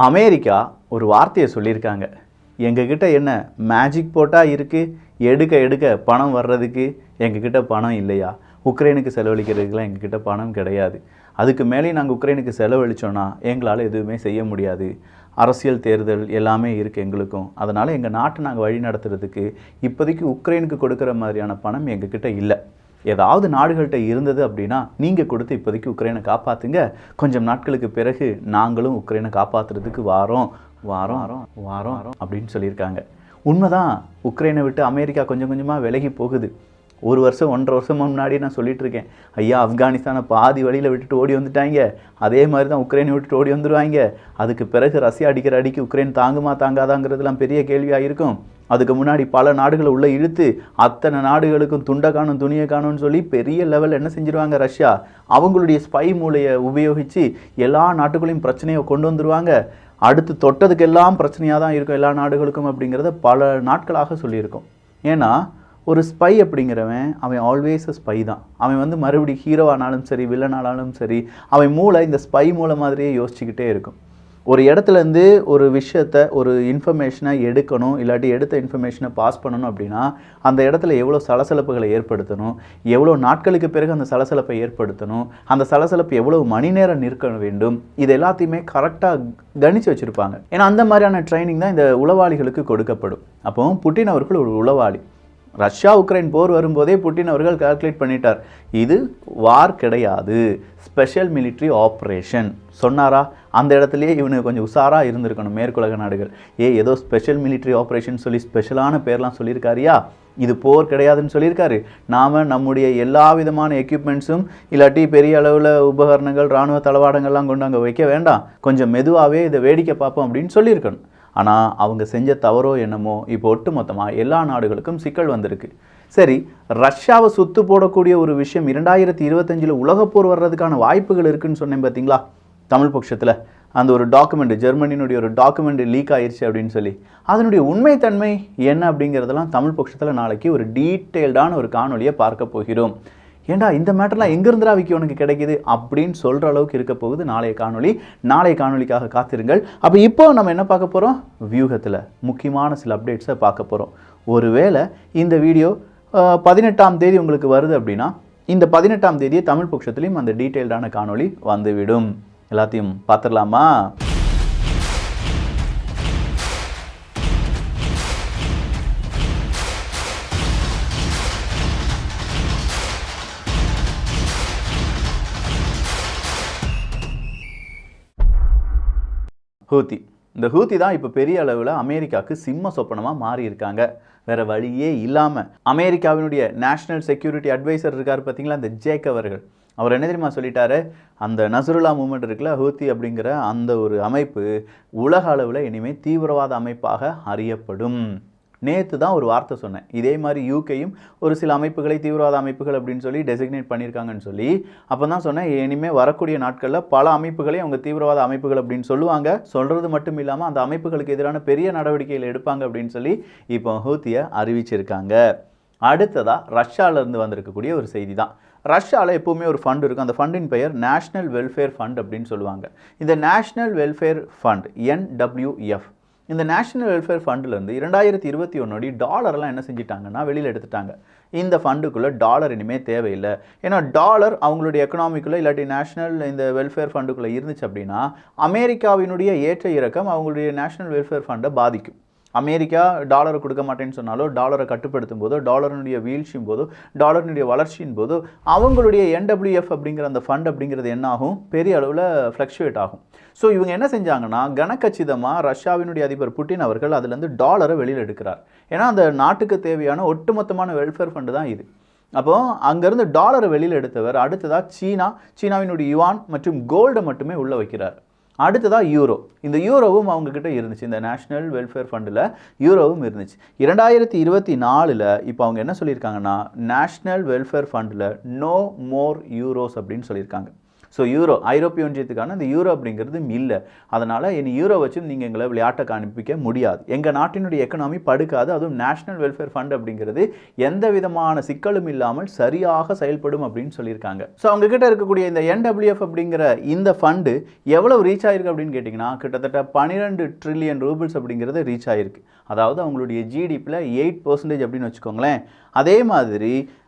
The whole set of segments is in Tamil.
அமெரிக்கா ஒரு வார்த்தையை சொல்லியிருக்காங்க. எங்ககிட்ட என்ன மேஜிக் போட்டால் இருக்குது, எடுக்க எடுக்க பணம் வர்றதுக்கு எங்ககிட்ட பணம் இல்லையா? உக்ரைனுக்கு செலவழிக்கிறதுக்கெலாம் எங்ககிட்ட பணம் கிடையாது. அதுக்கு மேலே நாங்கள் உக்ரைனுக்கு செலவழித்தோன்னா எங்களால் எதுவுமே செய்ய முடியாது. அரசியல் தேர்தல் எல்லாமே இருக்குது எங்களுக்கும். அதனால் எங்கள் நாட்டை நாங்கள் வழி நடத்துறதுக்கு இப்போதைக்கு உக்ரைனுக்கு கொடுக்குற மாதிரியான பணம் எங்ககிட்ட இல்லை. ஏதாவது நாடுகள்கிட்ட இருந்தது அப்படின்னா நீங்கள் கொடுத்து இப்போதைக்கு உக்ரைனை காப்பாற்றுங்க. கொஞ்சம் நாட்களுக்கு பிறகு நாங்களும் உக்ரைனை காப்பாற்றுறதுக்கு வாரோம் அப்படின்னு சொல்லியிருக்காங்க. உண்மைதான், உக்ரைனை விட்டு அமெரிக்கா கொஞ்சம் கொஞ்சமாக விலகி போகுது. 1 வருஷம் 1.5 வருஷம் முன்னாடி நான் சொல்லிட்டு இருக்கேன், ஐயா ஆப்கானிஸ்தானை பாதி வழியில் விட்டுட்டு ஓடி வந்துட்டாங்க, அதே மாதிரி தான் உக்ரைனை விட்டுட்டு ஓடி வந்துடுவாங்க. அதுக்கு பிறகு ரஷ்யா அடிக்கிற அடிக்கு உக்ரைன் தாங்குமா தாங்காதாங்கிறதுலாம் பெரிய கேள்வியாக இருக்கும். அதுக்கு முன்னாடி பல நாடுகளை உள்ளே இழுத்து அத்தனை நாடுகளுக்கும் துண்டை காணும் துணியை காணும்னு சொல்லி பெரிய லெவலில் என்ன செஞ்சிருவாங்க, ரஷ்யா அவங்களுடைய ஸ்பை மூளையை உபயோகித்து எல்லா நாட்டுகளையும் பிரச்சனையை கொண்டு வந்துடுவாங்க. அடுத்து தொட்டதுக்கெல்லாம் பிரச்சனையாக தான் இருக்கும் எல்லா நாடுகளுக்கும் அப்படிங்கிறத பல நாட்களாக சொல்லியிருக்கோம். ஏன்னா ஒரு ஸ்பை அப்படிங்கிறவன் அவன் ஆல்வேஸ் ஸ்பை தான். அவன் மறுபடியும் ஹீரோவானாலும் சரி வில்லனானாலும் சரி அவன் மூளை இந்த ஸ்பை மூளை மாதிரியே யோசிச்சுக்கிட்டே இருக்கும். ஒரு இடத்துலேருந்து ஒரு விஷயத்தை ஒரு இன்ஃபர்மேஷனை எடுக்கணும், இல்லாட்டி எடுத்த இன்ஃபர்மேஷனை பாஸ் பண்ணணும் அப்படின்னா அந்த இடத்துல எவ்வளோ சலசலப்புகளை ஏற்படுத்தணும், எவ்வளோ நாட்களுக்கு பிறகு அந்த சலசலப்பை ஏற்படுத்தணும், அந்த சலசலப்பு எவ்வளோ மணி நேரம் நிற்க வேண்டும், இது எல்லாத்தையுமே கரெக்டாக கணிச்சு வச்சுருப்பாங்க. ஏன்னா அந்த மாதிரியான ட்ரைனிங் தான் இந்த உளவாளிகளுக்கு கொடுக்கப்படும். அப்போ புட்டின் அவர்கள் ஒரு உளவாளி. ரஷ்யா உக்ரைன் போர் வரும்போதே புட்டின் அவர்கள் கால்குலேட் பண்ணிட்டார், இது வார் கிடையாது, ஸ்பெஷல் மிலிட்ரி ஆப்ரேஷன் சொன்னாரா? அந்த இடத்துலையே இவனுக்கு கொஞ்சம் உஷாராக இருந்திருக்கணும் மேற்குலக நாடுகள். ஏதோ ஸ்பெஷல் மிலிட்ரி ஆப்ரேஷன் சொல்லி ஸ்பெஷலான பேர்லாம் சொல்லியிருக்காரியா, இது போர் கிடையாதுன்னு சொல்லியிருக்காரு. நாம் நம்முடைய எல்லா விதமான எக்யூப்மெண்ட்ஸும் இல்லாட்டி பெரிய அளவில் உபகரணங்கள் இராணுவ தளவாடங்கள்லாம் கொண்டு அங்கே வைக்க வேண்டாம், கொஞ்சம் மெதுவாகவே இதை வேடிக்கை பார்ப்போம் அப்படின்னு சொல்லியிருக்கணும். ஆனால் அவங்க செஞ்ச தவறோ என்னமோ இப்போ ஒட்டு மொத்தமாக எல்லா நாடுகளுக்கும் சிக்கல் வந்திருக்கு. சரி, ரஷ்யாவை சுத்து போடக்கூடிய ஒரு விஷயம் 2025 உலகப்போர் வர்றதுக்கான வாய்ப்புகள் இருக்குதுன்னு சொன்னேன் பார்த்தீங்களா தமிழ் பட்சத்தில். அந்த ஒரு டாக்குமெண்ட், ஜெர்மனியினுடைய ஒரு டாக்குமெண்ட் லீக் ஆயிடுச்சு அப்படின்னு சொல்லி அதனுடைய உண்மைத்தன்மை என்ன அப்படிங்கிறதெல்லாம் தமிழ் பட்சத்தில் நாளைக்கு ஒரு டீட்டெயில்டான ஒரு காணொலியை பார்க்க போகிறோம். ஏண்டா இந்த மேட்டர்லாம் எங்கேருந்துடா விக்கி உனக்கு கிடைக்கிது அப்படின்னு சொல்கிற அளவுக்கு இருக்க போகுது நாளைய காணொலி. நாளைய காணொலிக்காக காத்திருங்கள். அப்போ இப்போ நம்ம என்ன பார்க்க போகிறோம், வியூகத்தில் முக்கியமான சில அப்டேட்ஸை பார்க்க போகிறோம். ஒருவேளை இந்த வீடியோ 18ஆம் தேதி உங்களுக்கு வருது அப்படின்னா இந்த 18ஆம் தேதியே தமிழ் பட்சத்துலேயும் அந்த டீட்டெயில்டான காணொலி வந்துவிடும். எல்லாத்தையும் பார்த்துடலாமா? ஹூத்தி. இந்த ஹூத்தி தான் இப்போ பெரிய அளவில் அமெரிக்காவுக்கு சிம்ம சொப்பனமாக மாறி இருக்காங்க. வேறு வழியே இல்லாமல் அமெரிக்காவினுடைய நேஷ்னல் செக்யூரிட்டி அட்வைசர் இருக்கார் பார்த்தீங்களா, இந்த ஜேக் அவர்கள். அவர் என்ன தெரியுமா சொல்லிட்டாரு, அந்த நஸ்ருல்லா மூமெண்ட் இருக்குல்ல, ஹூத்தி அப்படிங்கிற அந்த ஒரு அமைப்பு உலக அளவில் இனிமேல் தீவிரவாத அமைப்பாக அறியப்படும். நேற்று தான் ஒரு வார்த்தை சொன்னேன், இதே மாதிரி யூகேயும் ஒரு சில அமைப்புகளை தீவிரவாத அமைப்புகள் அப்படின்னு சொல்லி டெசிக்னேட் பண்ணியிருக்காங்கன்னு சொல்லி. அப்போ தான் சொன்னேன், இனிமேல் வரக்கூடிய நாட்களில் பல அமைப்புகளை அவங்க தீவிரவாத அமைப்புகள் அப்படின்னு சொல்லுவாங்க. சொல்கிறது மட்டும் இல்லாமல் அந்த அமைப்புகளுக்கு எதிரான பெரிய நடவடிக்கைகள் எடுப்பாங்க அப்படின்னு சொல்லி இப்போ ஹூத்தியை அறிவிச்சிருக்காங்க. அடுத்ததாக ரஷ்யாவிலேருந்து வந்திருக்கக்கூடிய ஒரு செய்தி தான். ரஷ்யாவில் எப்போவுமே ஒரு ஃபண்ட் இருக்கும். அந்த ஃபண்டின் பெயர் நேஷ்னல் வெல்ஃபேர் ஃபண்ட் அப்படின்னு சொல்லுவாங்க. இந்த நேஷ்னல் வெல்ஃபேர் ஃபண்ட் NWF, இந்த நேஷனல் வெல்ஃபேர் ஃபண்டிலேருந்து 2021 டாலர்லாம் என்ன செஞ்சிட்டாங்கன்னா வெளியில் எடுத்துட்டாங்க. இந்த ஃபண்டுக்குள்ளே டாலர் இனிமேல் தேவையில்லை. ஏன்னா டாலர் அவங்களுடைய எக்கனாமிக்குள்ளே இல்லாட்டி நேஷனல் இந்த வெல்ஃபேர் ஃபண்டுக்குள்ளே இருந்துச்சு அப்படின்னா அமெரிக்காவினுடைய ஏற்ற இறக்கம் அவங்களுடைய நேஷனல் வெல்ஃபேர் ஃபண்டை பாதிக்கும். அமெரிக்கா டாலரை கொடுக்க மாட்டேன்னு சொன்னாலோ, டாலரை கட்டுப்படுத்தும் போதோ, டாலரினுடைய வீழ்ச்சியும் போதோ, டாலரினுடைய வளர்ச்சியின் போதோ அவங்களுடைய NWF அப்படிங்கிற அந்த ஃபண்ட் அப்படிங்கிறது என்ன ஆகும், பெரிய அளவில் ஃப்ளக்சுவேட் ஆகும். ஸோ இவங்க என்ன செஞ்சாங்கன்னா கனக்கச்சிதமாக ரஷ்யாவினுடைய அதிபர் புட்டின் அவர்கள் அதுலேருந்து டாலரை வெளியில் எடுக்கிறார். ஏன்னா அந்த நாட்டுக்கு தேவையான ஒட்டுமொத்தமான வெல்ஃபேர் ஃபண்டு தான் இது. அப்போது அங்கேருந்து டாலரை வெளியில் எடுத்தவர் அடுத்ததாக சீனாவினுடைய யுவான் மற்றும் கோல்டை மட்டுமே உள்ளே வைக்கிறார். அடுத்ததாக யூரோ. இந்த யூரோவும் அவங்கக்கிட்ட இருந்துச்சு, இந்த நேஷ்னல் வெல்ஃபேர் ஃபண்டில் யூரோவும் இருந்துச்சு. 2024 இப்போ அவங்க என்ன சொல்லியிருக்காங்கன்னா நேஷ்னல் வெல்ஃபேர் ஃபண்டில் நோ மோர் யூரோஸ் அப்படின்னு சொல்லியிருக்காங்க. ஸோ யூரோ ஐரோப்பிய ஒன்றியத்துக்கான அந்த யூரோ அப்படிங்கிறது இல்லை. அதனால் இனி யூரோ வச்சு நீங்கள் எங்களை விளையாட்டை காண்பிக்க முடியாது, எங்கள் நாட்டினுடைய எக்கனாமி படுக்காது, அதுவும் நேஷனல் வெல்ஃபேர் ஃபண்ட் அப்படிங்கிறது எந்த விதமான சிக்கலும் இல்லாமல் சரியாக செயல்படும் அப்படின்னு சொல்லியிருக்காங்க. ஸோ அவங்க கிட்ட இருக்கக்கூடிய இந்த NWF அப்படிங்கிற இந்த ஃபண்டு எவ்வளவு ரீச் ஆயிருக்கு அப்படின்னு கேட்டிங்கன்னா கிட்டத்தட்ட 12 ட்ரில்லியன் ரூபிள்ஸ் அப்படிங்கிறது ரீச் ஆயிருக்கு. அதாவது அவங்களுடைய ஜிடிபியில் 8% அப்படின்னு வச்சுக்கோங்களேன். அதே மாதிரி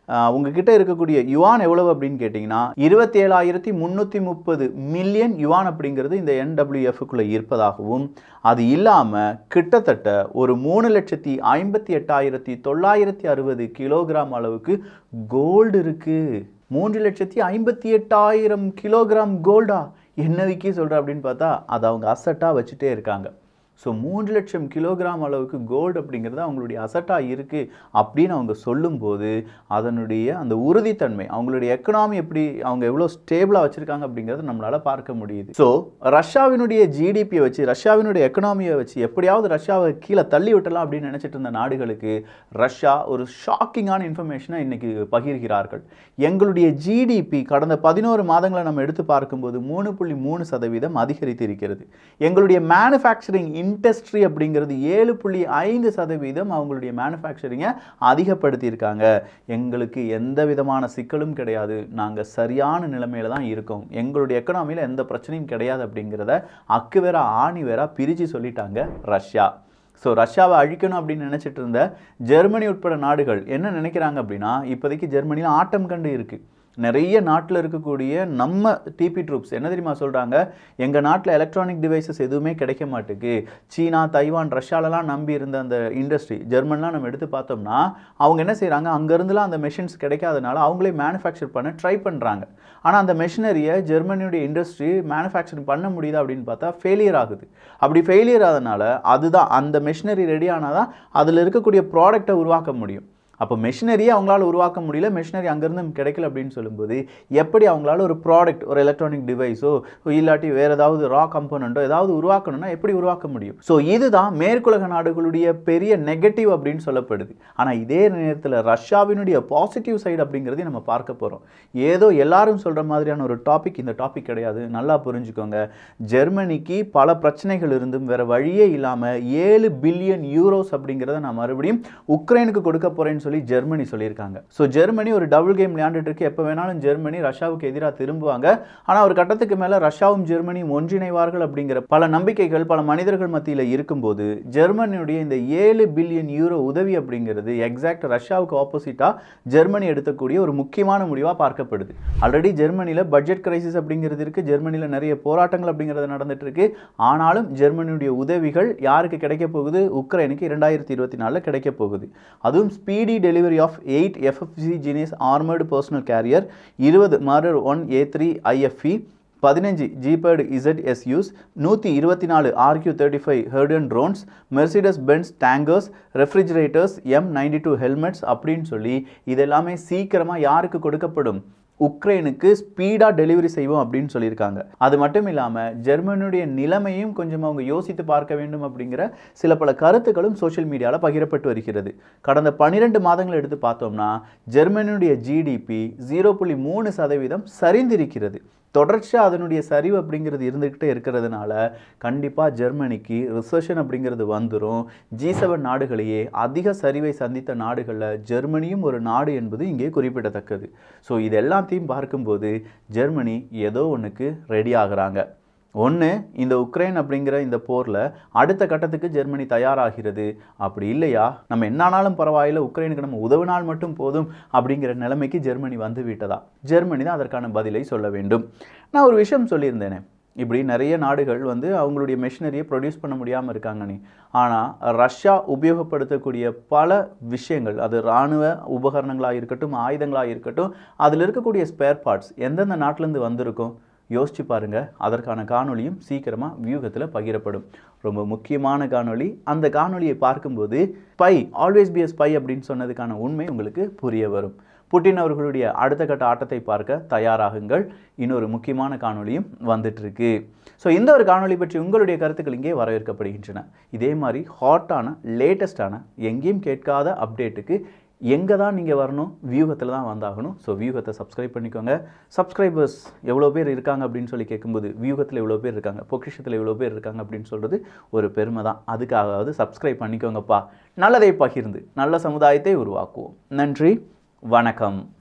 உங்ககிட்ட இருக்கக்கூடிய யுவான் எவ்வளவு அப்படின்னு கேட்டிங்கன்னா 27,330 மில்லியன் யுவான் அப்படிங்கிறது இந்த NWFக்குள்ளே இருப்பதாகவும், அது இல்லாமல் கிட்டத்தட்ட ஒரு 3,58,960 கிலோகிராம் அளவுக்கு கோல்டு இருக்குது. 3,58,000 கிலோகிராம் கோல்டா என்ன விக்கி சொல்கிற அப்படின்னு பார்த்தா அதை அவங்க அசட்டாக வச்சுட்டே இருக்காங்க. ஸோ 3 லட்சம் கிலோகிராம் அளவுக்கு கோல்டு அப்படிங்கிறது அவங்களுடைய அசட்டாக இருக்குது அப்படின்னு அவங்க சொல்லும்போது அதனுடைய அந்த உறுதித்தன்மை, அவங்களுடைய எக்கனாமி எப்படி அவங்க எவ்வளோ ஸ்டேபிளாக வச்சுருக்காங்க அப்படிங்கிறத நம்மளால் பார்க்க முடியுது. ஸோ ரஷ்யாவினுடைய ஜிடிபியை வச்சு, ரஷ்யாவினுடைய எக்கனாமியை வச்சு எப்படியாவது ரஷ்யாவை கீழே தள்ளி விட்டலாம் அப்படின்னு நினச்சிட்டு இருந்த நாடுகளுக்கு ரஷ்யா ஒரு ஷாக்கிங்கான இன்ஃபர்மேஷனை இன்றைக்கி பகிர்கிறார்கள். எங்களுடைய ஜிடிபி கடந்த 11 மாதங்களை நம்ம எடுத்து பார்க்கும்போது 3.3% அதிகரித்து இருக்கிறது. எங்களுடைய மேனுஃபேக்சரிங் இண்டஸ்ட்ரி அப்படிங்கிறது 7.5% அவங்களுடைய மேனுஃபேக்சரிங்கை அதிகப்படுத்தியிருக்காங்க. எங்களுக்கு எந்த விதமான சிக்கலும் கிடையாது, நாங்கள் சரியான நிலைமையில தான் இருக்கோம், எங்களுடைய எக்கனாமியில் எந்த பிரச்சனையும் கிடையாது அப்படிங்கிறத அக்கு வேற ஆணி வேற பிரித்து சொல்லிட்டாங்க ரஷ்யா. ஸோ ரஷ்யாவை அழிக்கணும் அப்படின்னு நினச்சிட்டு இருந்த ஜெர்மனி உட்பட நாடுகள் என்ன நினைக்கிறாங்க அப்படின்னா இப்போதைக்கு ஜெர்மனியில் ஆட்டம் கண்டு இருக்குது. நிறைய நாட்டில் இருக்கக்கூடிய நம்ம டிபி ட்ரூப்ஸ் என்ன தெரியுமா சொல்கிறாங்க, எங்கள் நாட்டில் எலக்ட்ரானிக் டிவைசஸ் எதுவுமே கிடைக்க மாட்டேங்குது. சீனா, தைவான், ரஷ்யாலலாம் நம்பி இருந்த அந்த இண்டஸ்ட்ரி ஜெர்மன்லாம் நம்ம எடுத்து பார்த்தோம்னா அவங்க என்ன செய்கிறாங்க, அங்கேருந்துலாம் அந்த மெஷின்ஸ் கிடைக்காதனால அவங்களே மேனுஃபேக்சர் பண்ண ட்ரை பண்ணுறாங்க. ஆனால் அந்த மெஷினரியை ஜெர்மனியுடைய இண்டஸ்ட்ரி மேனுஃபேக்சரிங் பண்ண முடியுதா அப்படின்னு பார்த்தா ஃபெயிலியர் ஆகுது. அப்படி ஃபெயிலியர் ஆகுதுனால அதுதான் அந்த மெஷினரி ரெடி ஆனால் தான் அதில் இருக்கக்கூடிய ப்ராடக்டை உருவாக்க முடியும். அப்போ மெஷினரியை அவங்களால உருவாக்க முடியல, மெஷினரி அங்கேருந்து கிடைக்கல அப்படின்னு சொல்லும்போது எப்படி அவங்களால ஒரு ப்ராடக்ட், ஒரு எலக்ட்ரானிக் டிவைஸோ இல்லாட்டி வேறு ஏதாவது ரா கம்போனண்ட்டோ ஏதாவது உருவாக்கணும்னா எப்படி உருவாக்க முடியும்? ஸோ இதுதான் மேற்குலக நாடுகளுடைய பெரிய நெகட்டிவ் அப்படின்னு சொல்லப்படுது. ஆனால் இதே நேரத்தில் ரஷ்யாவினுடைய பாசிட்டிவ் சைடு அப்படிங்கிறத நம்ம பார்க்க போகிறோம். ஏதோ எல்லாரும் சொல்கிற மாதிரியான ஒரு டாபிக் இந்த டாபிக் கிடையாது, நல்லா புரிஞ்சுக்கோங்க. ஜெர்மனிக்கு பல பிரச்சனைகள் இருந்தும் வேறு வழியே இல்லாமல் 7 பில்லியன் யூரோஸ் அப்படிங்கிறத நான் மறுபடியும் உக்ரைனுக்கு கொடுக்க போகிறேன்னு சொல்லி ஜெர்மனி சொல்லியிருக்காங்க. ஸோ ஜெர்மனி ஒரு டபுள் கேம் விளையாண்டுட்டு இருக்கு. எப்போ வேணாலும் ஜெர்மனி ரஷ்யாவுக்கு எதிராக திரும்புவாங்க. ஆனால் ஒரு கட்டத்துக்கு மேலே ரஷ்யாவும் ஜெர்மனியும் ஒன்றிணைவார்கள் அப்படிங்கிற பல நம்பிக்கைகள் பல மனிதர்கள் மத்தியில் இருக்கும்போது ஜெர்மனியுடைய இந்த 7 பில்லியன் யூரோ உதவி அப்படிங்கிறது எக்ஸாக்ட் ரஷ்யாவுக்கு ஆப்போசிட்டாக ஜெர்மனி எடுக்கக்கூடிய ஒரு முக்கியமான முடிவாக பார்க்கப்படுது. ஆல்ரெடி ஜெர்மனியில் பட்ஜெட் கிரைசிஸ் அப்படிங்கிறது இருக்குது, ஜெர்மனியில் நிறைய போராட்டங்கள் அப்படிங்கிறது நடந்துட்டு இருக்கு. ஆனாலும் ஜெர்மனியுடைய உதவிகள் யாருக்கு கிடைக்க போகுது? உக்ரைனுக்கு 2024 கிடைக்க போகுது. அதுவும் speedy delivery of 8 FFG Genius armoured personnel carrier, 20 Marder 1 A3 IFE, 15 Gepard ZSUs, 124 RQ-35 ஹெர்டன் drones, Mercedes Benz tankers, refrigerators, M92 helmets அப்படின்னு சொல்லி இதெல்லாமே சீக்கிரமாக யாருக்கு கொடுக்கப்படும்? உக்ரைனுக்கு ஸ்பீடாக டெலிவரி செய்வோம் அப்படின்னு சொல்லியிருக்காங்க. அது மட்டும் இல்லாமல் ஜெர்மனியுடைய நிலைமையும் கொஞ்சம் அவங்க யோசித்து பார்க்க வேண்டும் அப்படிங்கிற சில பல கருத்துக்களும் சோஷியல் மீடியாவில் பகிரப்பட்டு வருகிறது. கடந்த 12 மாதங்கள் எடுத்து பார்த்தோம்னா ஜெர்மனியுடைய ஜிடிபி 0.3% சரிந்திருக்கிறது. தொடர்ச்சியாக அதனுடைய சரிவு அப்படிங்கிறது இருந்துக்கிட்டே இருக்கிறதுனால கண்டிப்பாக ஜெர்மனிக்கு ரிசெஷன் அப்படிங்கிறது வந்துடும். G7 நாடுகளையே அதிக சரிவை சந்தித்த நாடுகளில் ஜெர்மனியும் ஒரு நாடு என்பது இங்கே குறிப்பிடத்தக்கது. ஸோ இது எல்லாத்தையும் பார்க்கும்போது ஜெர்மனி ஏதோ ஒன்றுக்கு ரெடி ஆகுறாங்க. ஒன்று, இந்த உக்ரைன் அப்படிங்கிற இந்த போரில் அடுத்த கட்டத்துக்கு ஜெர்மனி தயாராகிறது. அப்படி இல்லையா நம்ம என்னானாலும் பரவாயில்ல, உக்ரைனுக்கு நம்ம உதவினால் மட்டும் போதும் அப்படிங்கிற நிலைமைக்கு ஜெர்மனி வந்து விட்டதா? ஜெர்மனி தான் அதற்கான பதிலை சொல்ல வேண்டும். நான் ஒரு விஷயம் சொல்லியிருந்தேனே, இப்படி நிறைய நாடுகள் வந்து அவங்களுடைய மெஷினரியை ப்ரொடியூஸ் பண்ண முடியாமல் இருக்காங்கன்னு. ஆனால் ரஷ்யா உபயோகப்படுத்தக்கூடிய பல விஷயங்கள், அது இராணுவ உபகரணங்களாக இருக்கட்டும், ஆயுதங்களாக இருக்கட்டும், அதில் இருக்கக்கூடிய ஸ்பேர் பார்ட்ஸ் எந்தெந்த நாட்டிலேருந்து வந்திருக்கும் யோசிச்சு பாருங்கள். அதற்கான காணொலியும் சீக்கிரமாக வியூகத்தில் பகிரப்படும். ரொம்ப முக்கியமான காணொலி. அந்த காணொலியை பார்க்கும்போது spy, always be a spy அப்படின்னு சொன்னதுக்கான உண்மை உங்களுக்கு புரிய வரும். புட்டின் அவர்களுடைய அடுத்த கட்ட ஆட்டத்தை பார்க்க தயாராகுங்கள். இன்னொரு முக்கியமான காணொலியும் வந்துட்டுருக்கு. ஸோ இந்த ஒரு காணொலி பற்றி உங்களுடைய கருத்துக்கள் இங்கே வரவேற்கப்படுகின்றன. இதே மாதிரி ஹாட்டான லேட்டஸ்டான எங்கேயும் கேட்காத அப்டேட்டுக்கு எங்கே தான் நீங்கள் வரணும்? வியூகத்தில் தான் வந்தாகணும். ஸோ வியூகத்தை சப்ஸ்கிரைப் பண்ணிக்கோங்க. சப்ஸ்கிரைபர்ஸ் எவ்வளோ பேர் இருக்காங்க அப்படின்னு சொல்லி கேட்கும்போது, வியூகத்தில் எவ்வளோ பேர் இருக்காங்க, பொக்கிஷத்தில் எவ்வளோ பேர் இருக்காங்க அப்படின்னு சொல்கிறது ஒரு பெருமை தான். அதுக்காகவாவது சப்ஸ்கிரைப் பண்ணிக்கோங்கப்பா. நல்லதை பகிர்ந்து நல்ல சமுதாயத்தை உருவாக்குவோம். நன்றி, வணக்கம்.